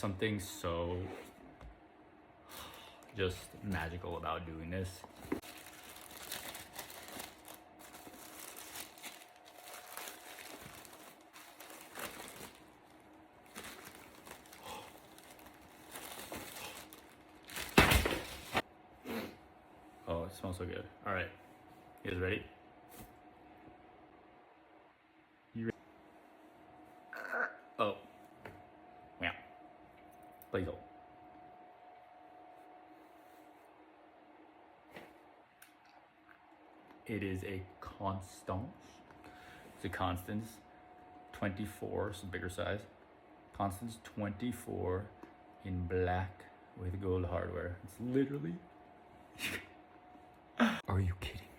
Something so just magical about doing this. Oh, it smells so good. All right, you guys ready? You ready? Oh, yeah. Please hold. It is a constance. It's a constance 24, so bigger size. Constance 24 in black with gold hardware. It's literally. Are you kidding?